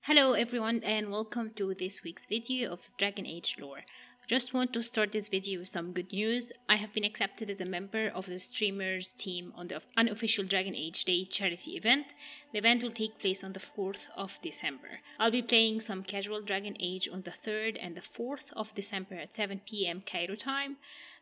Hello everyone and welcome to this week's video of Dragon Age lore. I just want to start this video with some good news. I have been accepted as a member of the streamers team on the unofficial Dragon Age Day charity event. The event will take place on the 4th of December. I'll be playing some casual Dragon Age on the 3rd and the 4th of December at 7 p.m. Cairo time.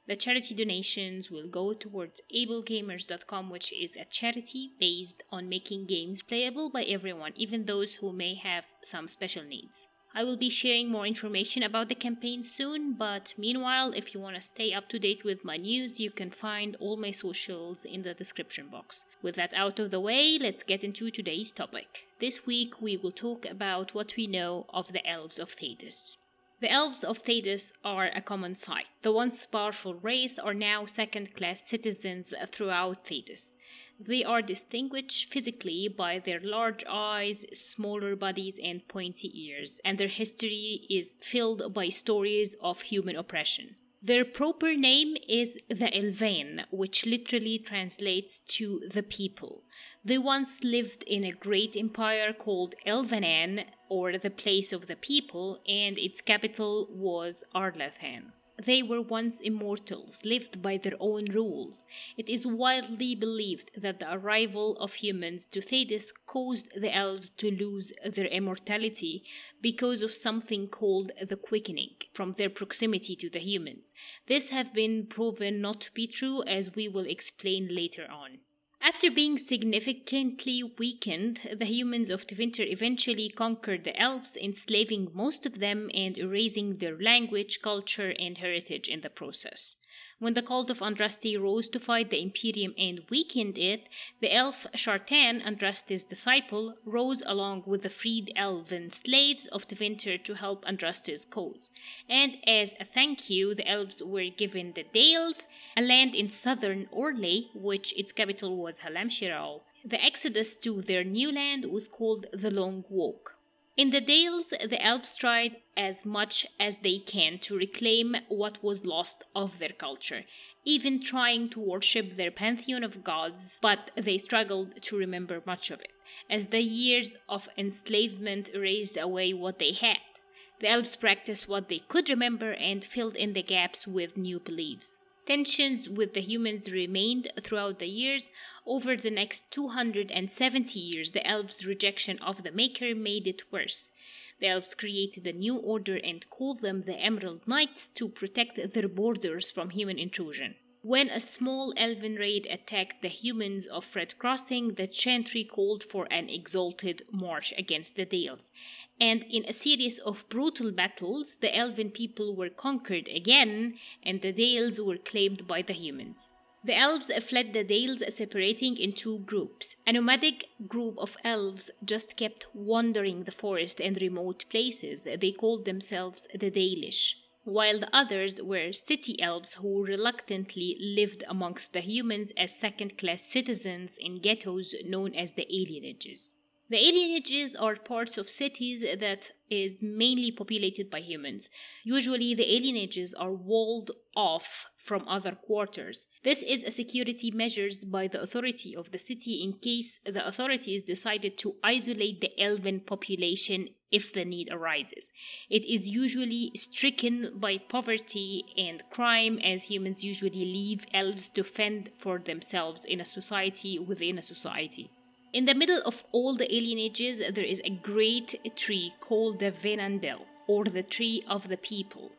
The charity donations will go towards ablegamers.com, which is a charity based on making games playable by everyone, even those who may have some special needs. I will be sharing more information about the campaign soon, but meanwhile, if you want to stay up to date with my news, you can find all my socials in the description box. With that out of the way, let's get into today's topic. This week we will talk about what we know of the Elves of Thedas. The Elves of Thedas are a common sight. The once powerful race are now second-class citizens throughout Thedas. They are distinguished physically by their large eyes, smaller bodies, and pointy ears, and their history is filled by stories of human oppression. Their proper name is the Elven, which literally translates to the people. They once lived in a great empire called Elvenan, or the place of the people, and its capital was Arlathan. They were once immortals, lived by their own rules. It is widely believed that the arrival of humans to Thedas caused the elves to lose their immortality because of something called the quickening, from their proximity to the humans. This has been proven not to be true, as we will explain later on. After being significantly weakened, the humans of Tevinter eventually conquered the elves, enslaving most of them and erasing their language, culture, and heritage in the process. When the cult of Andraste rose to fight the Imperium and weakened it, the elf Shartan, Andraste's disciple, rose along with the freed elven slaves of Tevinter to help Andraste's cause. And as a thank you, the elves were given the Dales, a land in southern Orlais, which its capital was Halamshiral. The exodus to their new land was called the Long Walk. In the Dales, the elves tried as much as they can to reclaim what was lost of their culture, even trying to worship their Pantheon of Gods, but they struggled to remember much of it, as the years of enslavement erased away what they had. The elves practiced what they could remember and filled in the gaps with new beliefs. Tensions with the humans remained throughout the years. Over the next 270 years, the elves' rejection of the Maker made it worse. The elves created a new order and called them the Emerald Knights to protect their borders from human intrusion. When a small elven raid attacked the humans of Red Crossing, the Chantry called for an exalted march against the Dales. And in a series of brutal battles, the elven people were conquered again, and the Dales were claimed by the humans. The elves fled the Dales, separating in two groups. A nomadic group of elves just kept wandering the forest and remote places. They called themselves the Dalish, while the others were city elves who reluctantly lived amongst the humans as second-class citizens in ghettos known as the alienages. The alienages are parts of cities that is mainly populated by humans. Usually the alienages are walled off from other quarters. This is a security measure by the authority of the city in case the authorities decided to isolate the elven population if the need arises. It is usually stricken by poverty and crime, as humans usually leave elves to fend for themselves in a society within a society. In the middle of all the alienages, there is a great tree called the Venandel, or the Tree of the People,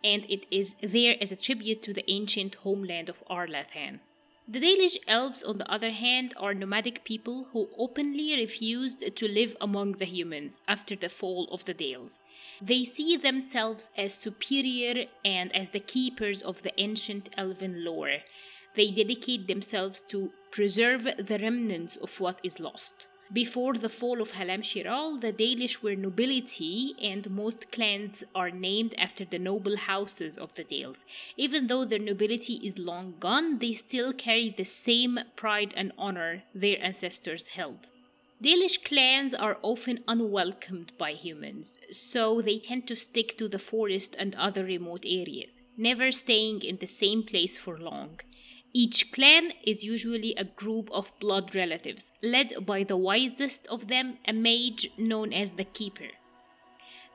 and it is there as a tribute to the ancient homeland of Arlathan. The Dalish elves, on the other hand, are nomadic people who openly refused to live among the humans after the fall of the Dales. They see themselves as superior and as the keepers of the ancient elven lore. They dedicate themselves to preserve the remnants of what is lost. Before the fall of Halamshiral, the Dalish were nobility, and most clans are named after the noble houses of the Dales. Even though their nobility is long gone, they still carry the same pride and honor their ancestors held. Dalish clans are often unwelcomed by humans, so they tend to stick to the forest and other remote areas, never staying in the same place for long. Each clan is usually a group of blood relatives, led by the wisest of them, a mage known as the Keeper.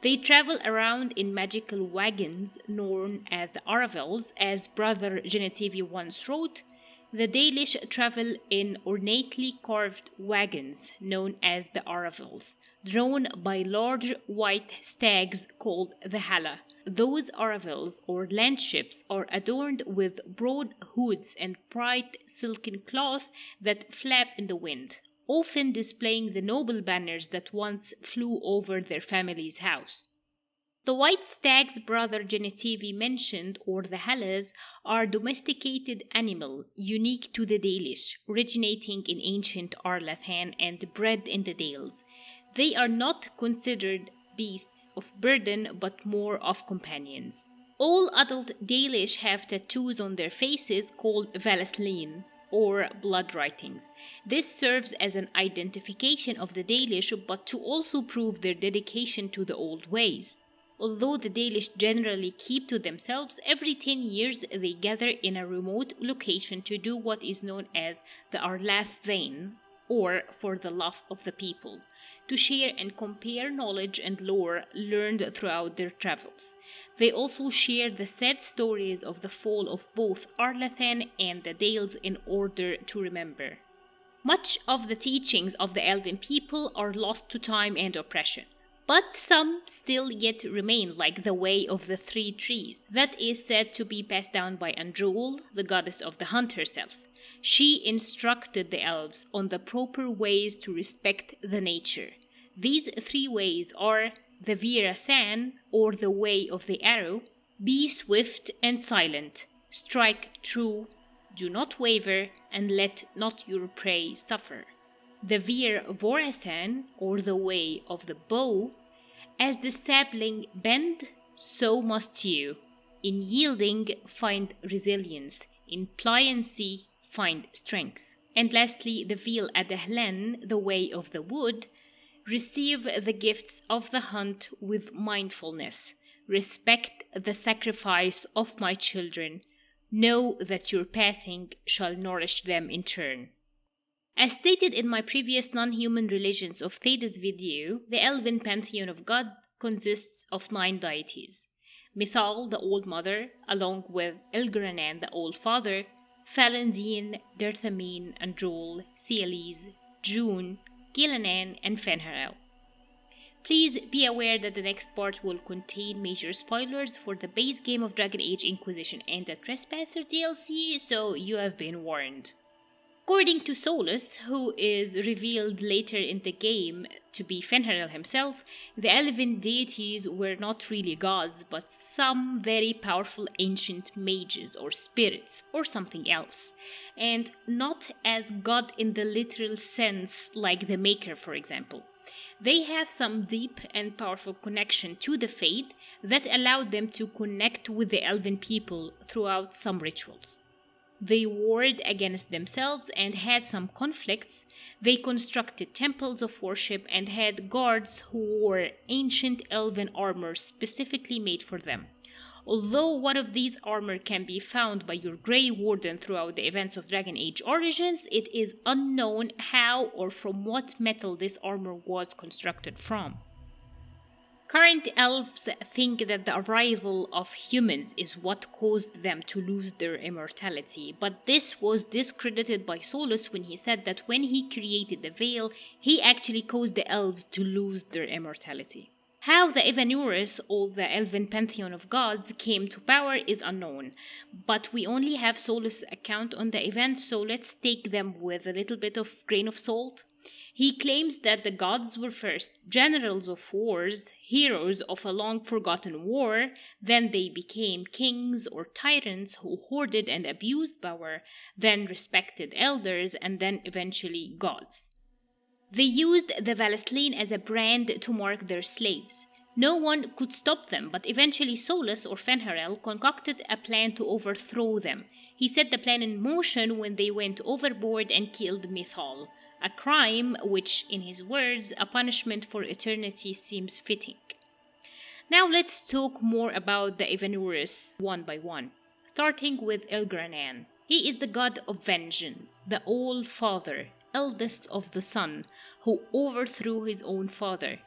They travel around in magical wagons known as the Aravels, as Brother Genevieve once wrote. The Dalish travel in ornately carved wagons known as the Aravels, drawn by large white stags called the Hala. Those Aravels or land ships are adorned with broad hoods and bright silken cloth that flap in the wind, often displaying the noble banners that once flew over their family's house. The white stags Brother Genevieve mentioned, or the Halas, are domesticated animal unique to the Dalish, originating in ancient Arlathan and bred in the Dales. They are not considered beasts of burden but more of companions. All adult Dalish have tattoos on their faces called Valasleen, or blood writings. This serves as an identification of the Dalish, but to also prove their dedication to the old ways. Although the Dalish generally keep to themselves, every 10 years they gather in a remote location to do what is known as the Arlath Vain, or for the love of the people, to share and compare knowledge and lore learned throughout their travels. They also share the sad stories of the fall of both Arlathan and the Dales in order to remember. Much of the teachings of the elven people are lost to time and oppression, but some still yet remain, like the Way of the Three Trees, that is said to be passed down by Andrul, the goddess of the hunt herself. She instructed the elves on the proper ways to respect the nature. These 3 ways are the Vira San, or the way of the arrow, be swift and silent, strike true, do not waver, and let not your prey suffer. The Vir Vorasan, or the way of the bow, as the sapling bend, so must you. In yielding, find resilience. In pliancy, find strength. And lastly, the Vil Adahlen, the way of the wood, receive the gifts of the hunt with mindfulness. Respect the sacrifice of my children. Know that your passing shall nourish them in turn. As stated in my previous non-human religions of Thedas video, the Elven Pantheon of God consists of 9 deities. Mithal, the Old Mother, along with Elgranan, the Old Father, Falandine, Derthamine, Androl, Cialis, June, Gilanan, and Fenharel. Please be aware that the next part will contain major spoilers for the base game of Dragon Age Inquisition and the Trespasser DLC, so you have been warned. According to Solus, who is revealed later in the game to be Fenharel himself, the elven deities were not really gods, but some very powerful ancient mages or spirits or something else, and not as god in the literal sense like the Maker, for example. They have some deep and powerful connection to the faith that allowed them to connect with the elven people throughout some rituals. They warred against themselves and had some conflicts. They constructed temples of worship and had guards who wore ancient elven armor specifically made for them. Although one of these armor can be found by your Grey Warden throughout the events of Dragon Age Origins, it is unknown how or from what metal this armor was constructed from. Current elves think that the arrival of humans is what caused them to lose their immortality, but this was discredited by Solus when he said that when he created the veil, he actually caused the elves to lose their immortality. How the Evanurus, or the Elven Pantheon of Gods, came to power is unknown, but we only have Solus' account on the event, so let's take them with a little bit of grain of salt. He claims that the gods were first generals of wars, heroes of a long-forgotten war, then they became kings or tyrants who hoarded and abused power, then respected elders, and then eventually gods. They used the Valasleen as a brand to mark their slaves. No one could stop them, but eventually Solus or Fenharel concocted a plan to overthrow them. He set the plan in motion when they went overboard and killed Mithal, a crime which, in his words, a punishment for eternity seems fitting. Now let's talk more about the Evanurus one by one, starting with Elgranan. He is the god of vengeance, the All-Father, eldest of the Sun, who overthrew his own father.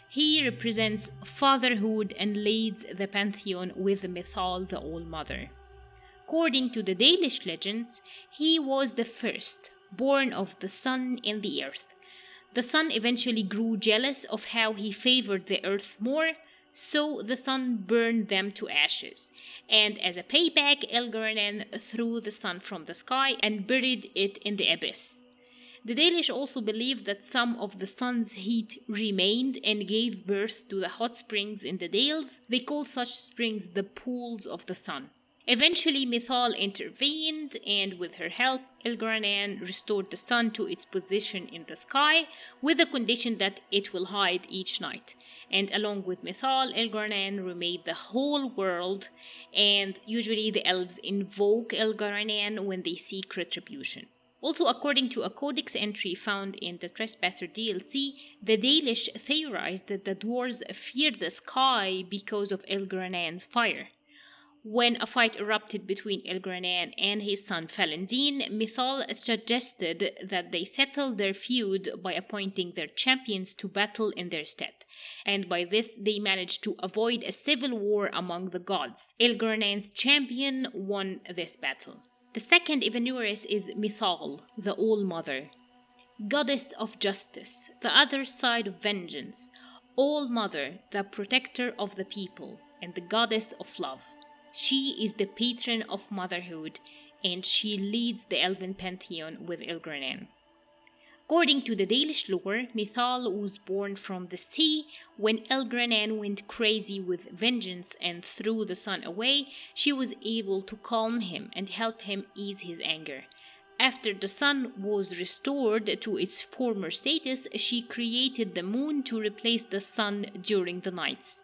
He represents fatherhood and leads the pantheon with Mithal, the All-Mother. According to the Dalish legends, he was the first, born of the sun and the earth. The sun eventually grew jealous of how he favored the earth more, so the sun burned them to ashes. And as a payback, Elgaranen threw the sun from the sky and buried it in the abyss. The Dalish also believed that some of the sun's heat remained and gave birth to the hot springs in the dales. They call such springs the pools of the sun. Eventually, Mithal intervened, and with her help, Elgaranen restored the sun to its position in the sky, with the condition that it will hide each night. And along with Mithal, Elgaranen remade the whole world, and usually the elves invoke Elgaranen when they seek retribution. Also, according to a codex entry found in the Trespasser DLC, the Dalish theorized that the dwarves feared the sky because of Elgaranen's fire. When a fight erupted between Elgaranen and his son Falendin, Mithal suggested that they settle their feud by appointing their champions to battle in their stead, and by this they managed to avoid a civil war among the gods. Elgaranen's champion won this battle. The second Evanuris is Mithal, the All-Mother, goddess of justice, the other side of vengeance, All-Mother, the protector of the people, and the goddess of love. She is the patron of motherhood, and she leads the elven pantheon with Elgaranen. According to the Dalish lore, Mithal was born from the sea. When Elgaranen went crazy with vengeance and threw the sun away, she was able to calm him and help him ease his anger. After the sun was restored to its former status, she created the moon to replace the sun during the nights.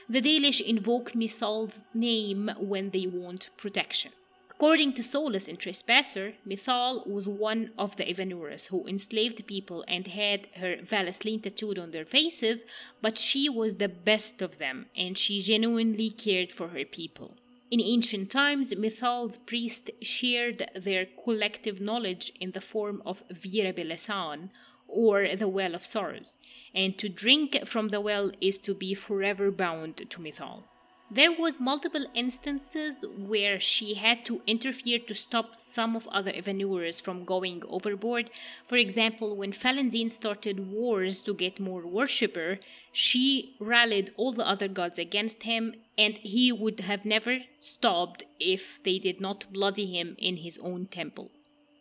The Dalish invoke Mithal's name when they want protection. According to Solus in Trespasser, Mithal was one of the Evanuras who enslaved people and had her Valasleen tattooed on their faces, but she was the best of them, and she genuinely cared for her people. In ancient times, Mithal's priests shared their collective knowledge in the form of Virabelesan, or the Well of Sorrows, and to drink from the well is to be forever bound to Mithal. There was multiple instances where she had to interfere to stop some of other Evanuras from going overboard. For example, when Falendin started wars to get more worshipper, she rallied all the other gods against him, and he would have never stopped if they did not bloody him in his own temple.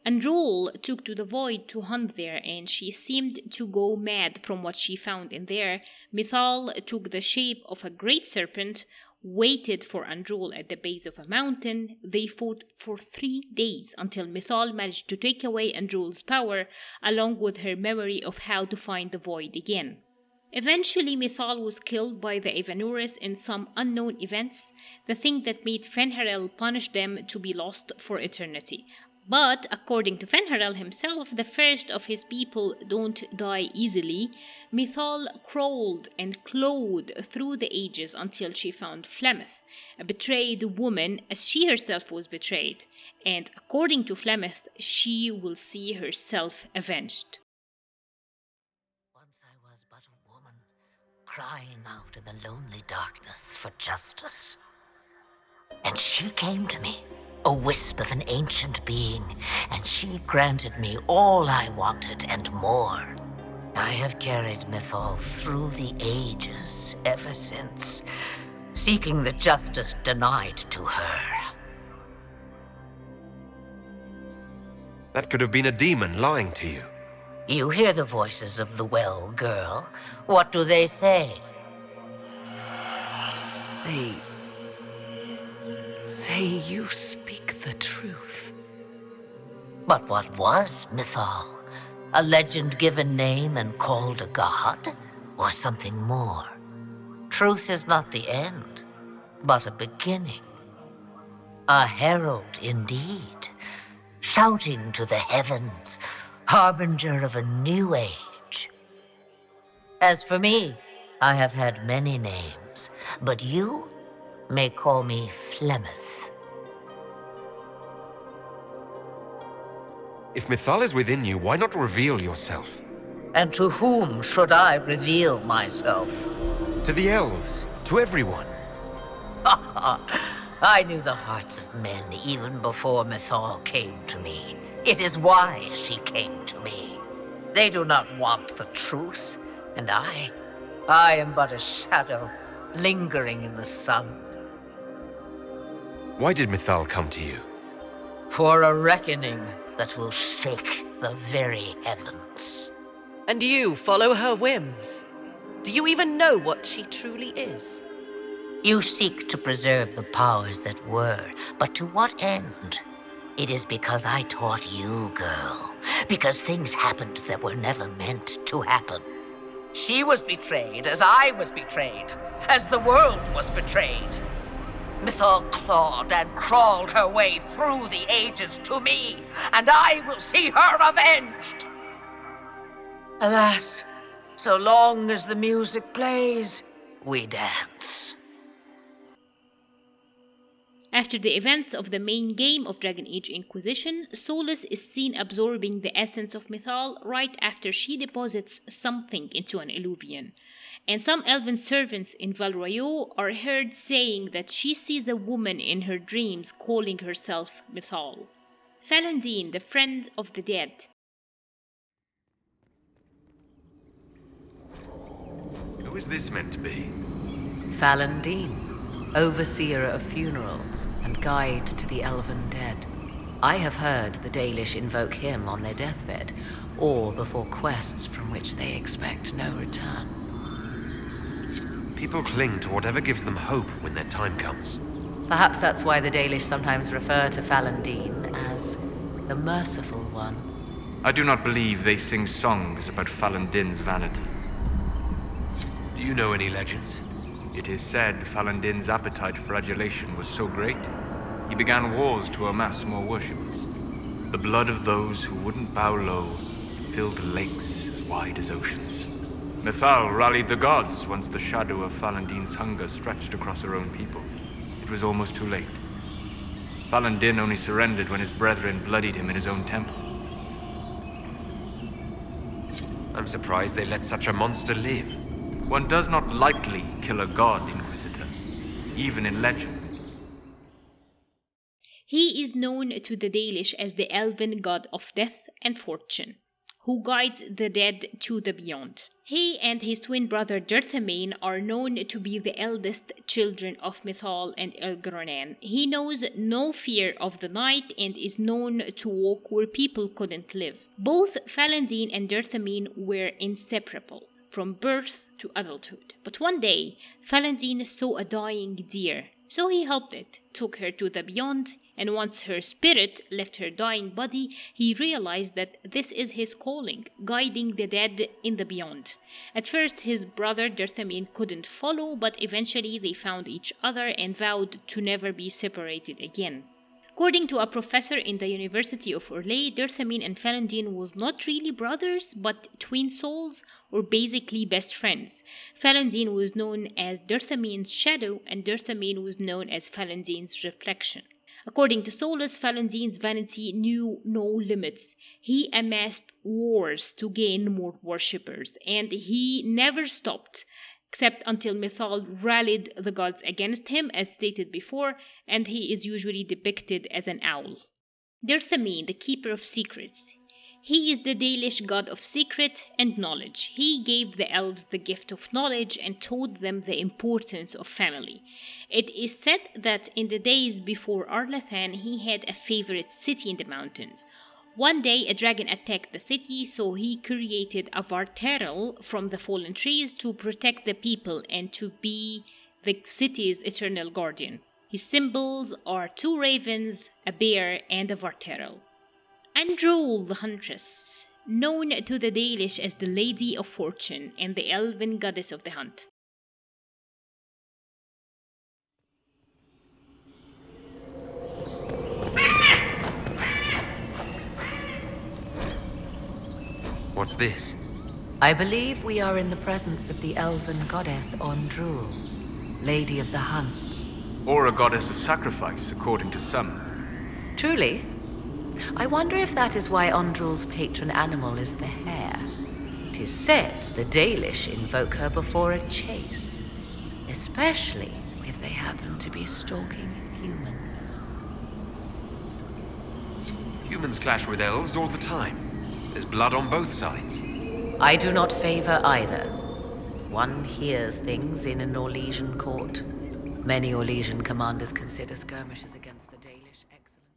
Androl took to the void to hunt there, and she seemed to go mad from what she found in there. Mithal took the shape of a great serpent, waited for Androl at the base of a mountain. They fought for 3 days until Mithal managed to take away Androl's power, along with her memory of how to find the void again. Eventually, Mithal was killed by the Evanuris in some unknown events, the thing that made Fenharel punish them to be lost for eternity. But, according to Fenharel himself, the first of his people don't die easily. Mithal crawled and clawed through the ages until she found Flemeth, a betrayed woman, as she herself was betrayed. And according to Flemeth, she will see herself avenged. Once I was but a woman, crying out in the lonely darkness for justice. And she came to me, a wisp of an ancient being, and she granted me all I wanted and more. I have carried Mithal through the ages ever since, seeking the justice denied to her. That could have been a demon lying to you. You hear the voices of the well, girl. What do they say? They say you speak the truth. But what was Mithal? A legend-given name and called a god? Or something more? Truth is not the end, but a beginning. A herald indeed, shouting to the heavens, harbinger of a new age. As for me, I have had many names, but you may call me Flemeth. If Mythal is within you, why not reveal yourself? And to whom should I reveal myself? To the elves, to everyone. I knew the hearts of men even before Mythal came to me. It is why she came to me. They do not want the truth, and I am but a shadow, lingering in the sun. Why did Mythal come to you? For a reckoning that will shake the very heavens. And you follow her whims. Do you even know what she truly is? You seek to preserve the powers that were, but to what end? It is because I taught you, girl. Because things happened that were never meant to happen. She was betrayed as I was betrayed, as the world was betrayed. Mythal clawed and crawled her way through the ages to me, and I will see her avenged. Alas, so long as the music plays, we dance. After the events of the main game of Dragon Age Inquisition, Solas is seen absorbing the essence of Mythal right after she deposits something into an Illuvian. And some elven servants in Val Royeaux are heard saying that she sees a woman in her dreams calling herself Mythal. Falandine, the friend of the dead. Who is this meant to be? Falandine, overseer of funerals and guide to the elven dead. I have heard the Dalish invoke him on their deathbed, or before quests from which they expect no return. People cling to whatever gives them hope when their time comes. Perhaps that's why the Dalish sometimes refer to Falandine as the Merciful One. I do not believe they sing songs about Falandine's vanity. Do you know any legends? It is said Falandine's appetite for adulation was so great, he began wars to amass more worshippers. The blood of those who wouldn't bow low filled lakes as wide as oceans. Mythal rallied the gods once the shadow of Falandine's hunger stretched across her own people. It was almost too late. Falandine only surrendered when his brethren bloodied him in his own temple. I'm surprised they let such a monster live. One does not lightly kill a god, Inquisitor, even in legend. He is known to the Dalish as the elven god of death and fortune, who guides the dead to the beyond. He and his twin brother Dirthamane are known to be the eldest children of Mythal and Elgronan. He knows no fear of the night and is known to walk where people couldn't live. Both Falandine and Dirthamane were inseparable from birth to adulthood. But one day, Falandine saw a dying deer, so he helped it, took her to the beyond, and once her spirit left her dying body, he realized that this is his calling, guiding the dead in the beyond. At first, his brother Dirthamane couldn't follow, but eventually they found each other and vowed to never be separated again. According to a professor in the University of Orlais, Dirthamane and Falandine was not really brothers, but twin souls, or basically best friends. Falandine was known as Dirthamane's shadow, and Dirthamane was known as Falandine's reflection. According to Solas, Falandine's vanity knew no limits. He amassed wars to gain more worshippers, and he never stopped, except until Mythal rallied the gods against him, as stated before, and he is usually depicted as an owl. Dirthamane, the keeper of secrets. He is the Dalish god of secret and knowledge. He gave the elves the gift of knowledge and taught them the importance of family. It is said that in the days before Arlathan, he had a favorite city in the mountains. One day, a dragon attacked the city, so he created a Varteral from the fallen trees to protect the people and to be the city's eternal guardian. His symbols are 2 ravens, a bear, and a Varteral. Androl the Huntress, known to the Dalish as the Lady of Fortune and the elven goddess of the hunt. What's this? I believe we are in the presence of the elven goddess Andrul, Lady of the Hunt. Or a goddess of sacrifice, according to some. Truly? I wonder if that is why Ondrul's patron animal is the hare. 'Tis said the Dalish invoke her before a chase, especially if they happen to be stalking humans. Humans clash with elves all the time. There's blood on both sides. I do not favor either. One hears things in an Orlesian court. Many Orlesian commanders consider skirmishes against the Dalish excellent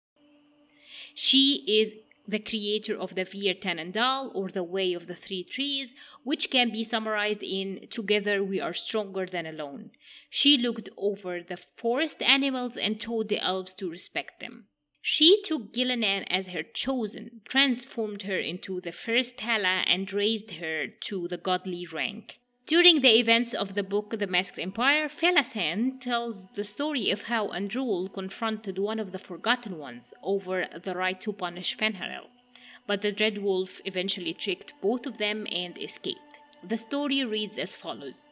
sport. She is the creator of the Vir Tanandal, or the Way of the Three Trees, which can be summarized in "Together we are stronger than alone." She looked over the forest animals and told the elves to respect them. She took Gillinan as her chosen, transformed her into the first Hala, and raised her to the godly rank. During the events of the book The Masked Empire, Felasan tells the story of how Andrul confronted one of the Forgotten Ones over the right to punish Fenharel, but the Dread Wolf eventually tricked both of them and escaped. The story reads as follows.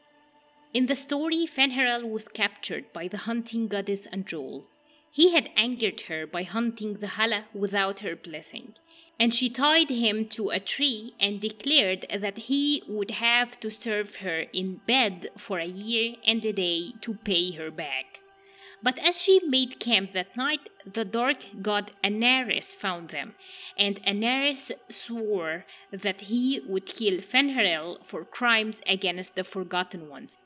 In the story, Fenharel was captured by the hunting goddess Andrul. He had angered her by hunting the Hala without her blessing, and she tied him to a tree and declared that he would have to serve her in bed for a year and a day to pay her back. But as she made camp that night, the dark god Anaris found them, and Anaris swore that he would kill Fenharel for crimes against the Forgotten Ones.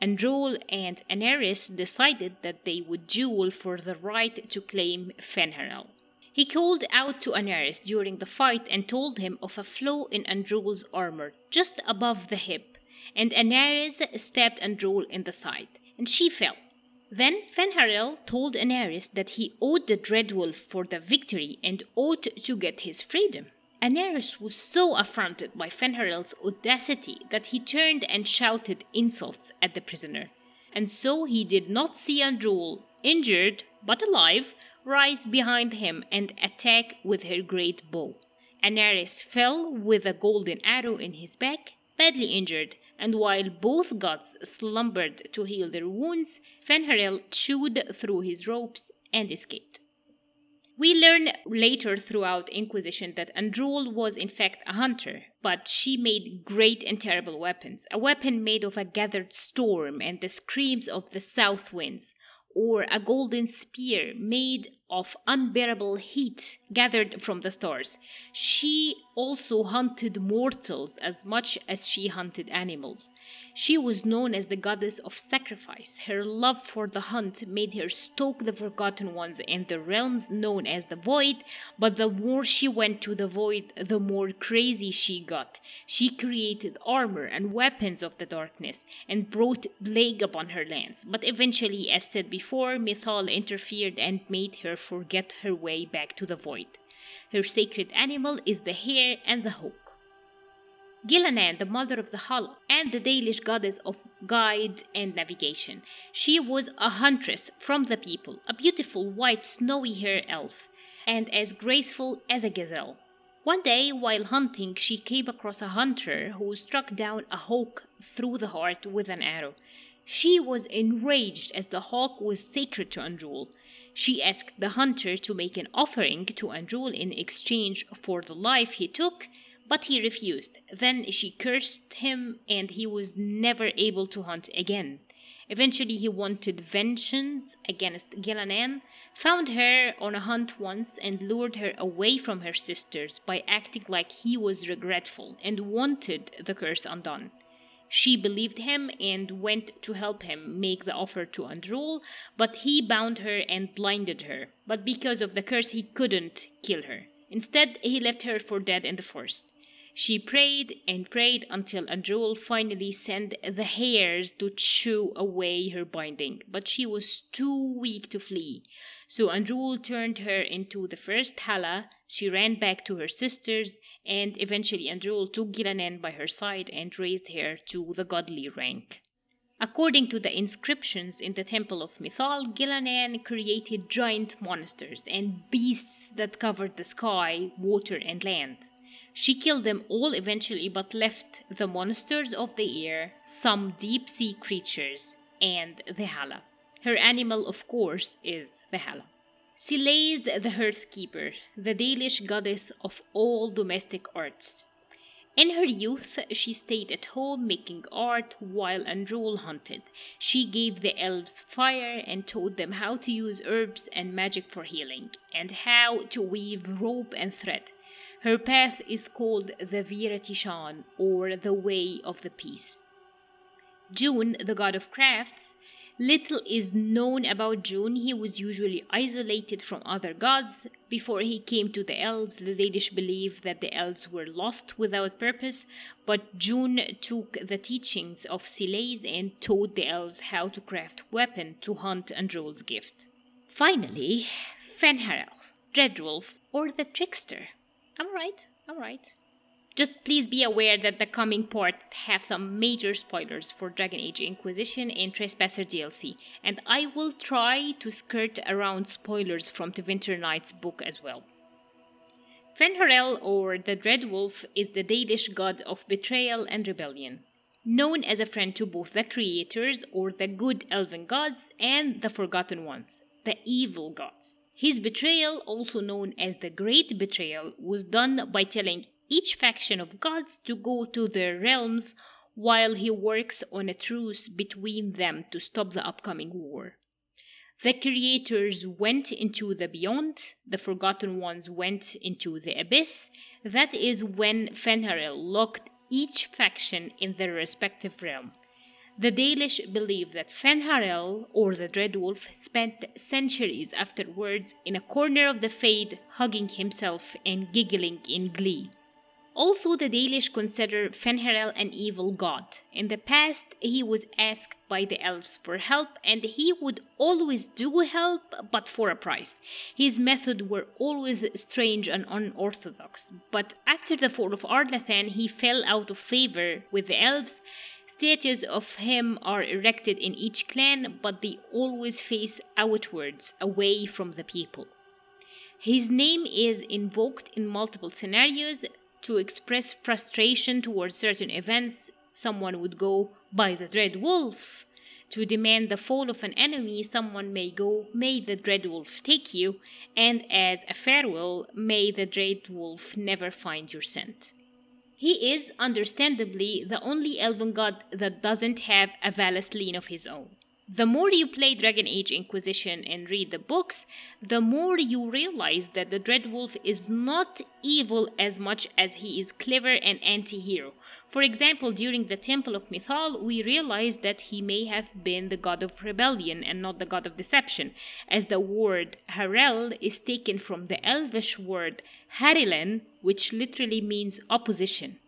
Andrul and Anaris decided that they would duel for the right to claim Fenharel. He called out to Anaris during the fight and told him of a flaw in Andrul's armor just above the hip, and Anaris stabbed Andrul in the side, and she fell. Then Fenharel told Anaris that he owed the Dreadwolf for the victory and ought to get his freedom. Anaris was so affronted by Fenharel's audacity that he turned and shouted insults at the prisoner. And so he did not see Andrul, injured but alive, rise behind him and attack with her great bow. Anaris fell with a golden arrow in his back, badly injured, and while both gods slumbered to heal their wounds, Fenharel chewed through his ropes and escaped. We learn later throughout Inquisition that Andrul was in fact a hunter, but she made great and terrible weapons. A weapon made of a gathered storm and the screams of the south winds, or a golden spear made of unbearable heat gathered from the stars. She also hunted mortals as much as she hunted animals. She was known as the goddess of sacrifice. Her love for the hunt made her stalk the Forgotten Ones and the realms known as the Void, but the more she went to the Void, the more crazy she got. She created armor and weapons of the darkness and brought plague upon her lands, but eventually, as said before, Mythal interfered and made her forget her way back to the Void. Her sacred animal is the hare and the hawk. Gillinan, the mother of the Hala, and the Dalish goddess of guide and navigation. She was a huntress from the people, a beautiful white snowy-haired elf, and as graceful as a gazelle. One day, while hunting, she came across a hunter who struck down a hawk through the heart with an arrow. She was enraged as the hawk was sacred to Andrul. She asked the hunter to make an offering to Andrul in exchange for the life he took, but he refused. Then she cursed him and he was never able to hunt again. Eventually he wanted vengeance against Gillinan, found her on a hunt once and lured her away from her sisters by acting like he was regretful and wanted the curse undone. She believed him and went to help him make the offer to Andrul, but he bound her and blinded her. But because of the curse he couldn't kill her. Instead, he left her for dead in the forest. She prayed and prayed until Andrul finally sent the hares to chew away her binding, but she was too weak to flee. So Andrul turned her into the first Hala. She ran back to her sisters, and eventually Andrul took Gillinan by her side and raised her to the godly rank. According to the inscriptions in the Temple of Mythal, Gillinan created giant monsters and beasts that covered the sky, water, and land. She killed them all eventually, but left the monsters of the air, some deep-sea creatures, and the Hala. Her animal, of course, is the Hala. Selaise the Hearthkeeper, the Dalish goddess of all domestic arts. In her youth, she stayed at home making art while Androl hunted. She gave the elves fire and taught them how to use herbs and magic for healing, and how to weave rope and thread. Her path is called the Viratishan, or the Way of the Peace. June, the god of crafts. Little is known about June. He was usually isolated from other gods. Before he came to the elves, the Danish believed that the elves were lost without purpose, but June took the teachings of Selaise and taught the elves how to craft weapons to hunt Androl's gift. Finally, Fenharel, Dreadwolf, or the Trickster. I'm right. Just please be aware that the coming part have some major spoilers for Dragon Age Inquisition and Trespasser DLC, and I will try to skirt around spoilers from the Winter Nights book as well. Fenharel, or the Dreadwolf, is the Dalish god of betrayal and rebellion, known as a friend to both the creators, or the good elven gods, and the forgotten ones, the evil gods. His betrayal, also known as the Great Betrayal, was done by telling each faction of gods to go to their realms while he works on a truce between them to stop the upcoming war. The creators went into the beyond, the forgotten ones went into the abyss. That is when Fenharel locked each faction in their respective realm. The Dalish believe that Fenharel, or the Dreadwolf, spent centuries afterwards in a corner of the Fade, hugging himself and giggling in glee. Also, the Dalish consider Fenharel an evil god. In the past, he was asked by the elves for help, and he would always do help, but for a price. His methods were always strange and unorthodox, but after the fall of Arlathan, he fell out of favor with the elves. Statues of him are erected in each clan, but they always face outwards, away from the people. His name is invoked in multiple scenarios. To express frustration towards certain events, someone would go, "By the Dread Wolf." To demand the fall of an enemy, someone may go, "May the Dread Wolf take you," and as a farewell, "May the Dread Wolf never find your scent." He is, understandably, the only elven god that doesn't have a Valasleen of his own. The more you play Dragon Age Inquisition and read the books, the more you realize that the Dreadwolf is not evil as much as he is clever and anti-hero. For example, during the Temple of Mythal, we realize that he may have been the god of rebellion and not the god of deception, as the word Harel is taken from the Elvish word Harilen, which literally means opposition.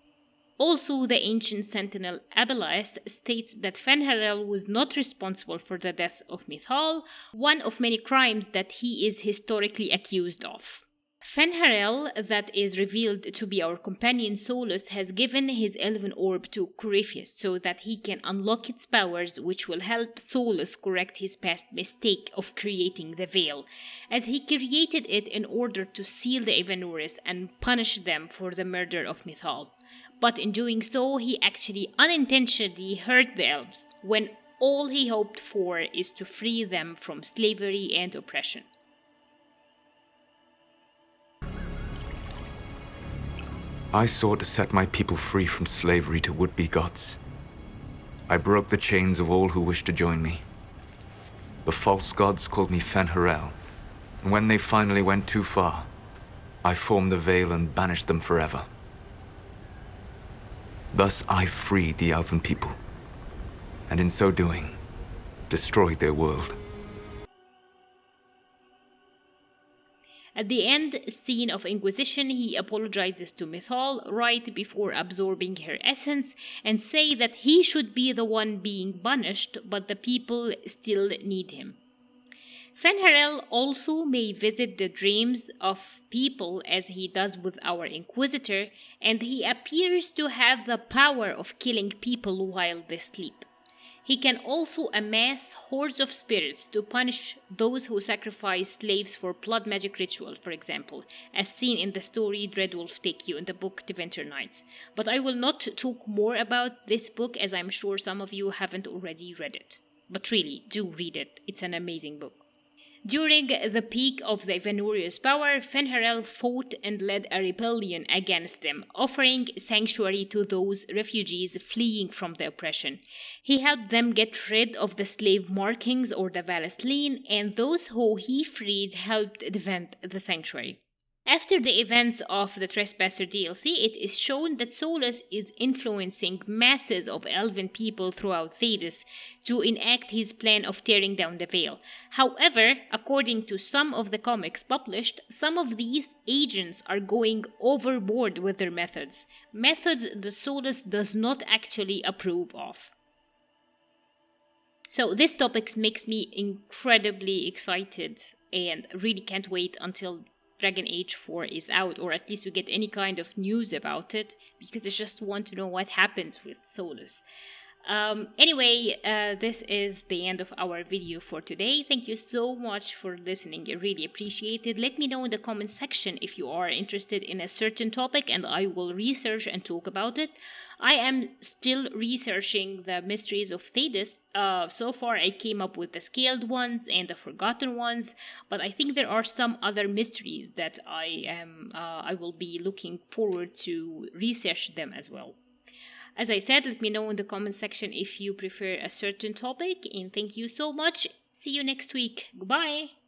Also, the ancient sentinel Abelias states that Fenharel was not responsible for the death of Mythal, one of many crimes that he is historically accused of. Fenharel, that is revealed to be our companion Solus, has given his elven orb to Corypheus so that he can unlock its powers, which will help Solus correct his past mistake of creating the veil, as he created it in order to seal the Evanuris and punish them for the murder of Mythal. But in doing so, he actually unintentionally hurt the elves, when all he hoped for is to free them from slavery and oppression. I sought to set my people free from slavery to would-be gods. I broke the chains of all who wished to join me. The false gods called me Fenharel, and when they finally went too far, I formed the veil and banished them forever. Thus I freed the elven people, and in so doing, destroyed their world. At the end scene of Inquisition, he apologizes to Mythal right before absorbing her essence and say that he should be the one being banished, but the people still need him. Fenharel also may visit the dreams of people as he does with our Inquisitor, and he appears to have the power of killing people while they sleep. He can also amass hordes of spirits to punish those who sacrifice slaves for blood magic ritual, for example, as seen in the story Dreadwolf Take You in the book The Winter Nights. But I will not talk more about this book, as I'm sure some of you haven't already read it. But really, do read it. It's an amazing book. During the peak of the Evanorius' power, Fen'Harel fought and led a rebellion against them, offering sanctuary to those refugees fleeing from the oppression. He helped them get rid of the slave markings or the Valesline, and those who he freed helped defend the sanctuary. After the events of the Trespasser DLC, it is shown that Solus is influencing masses of elven people throughout Thedas to enact his plan of tearing down the veil. However, according to some of the comics published, some of these agents are going overboard with their methods that Solus does not actually approve of. So this topic makes me incredibly excited and really can't wait until Dragon Age 4 is out, or at least we get any kind of news about it, because I just want to know what happens with Solus. Anyway, this is the end of our video for today. Thank you so much for listening. I really appreciate it. Let me know in the comment section if you are interested in a certain topic, and I will research and talk about it. I am still researching the mysteries of Thedas. So far I came up with the scaled ones and the forgotten ones, but I think there are some other mysteries that I will be looking forward to research them as well. As I said, let me know in the comment section if you prefer a certain topic, and thank you so much. See you next week. Goodbye.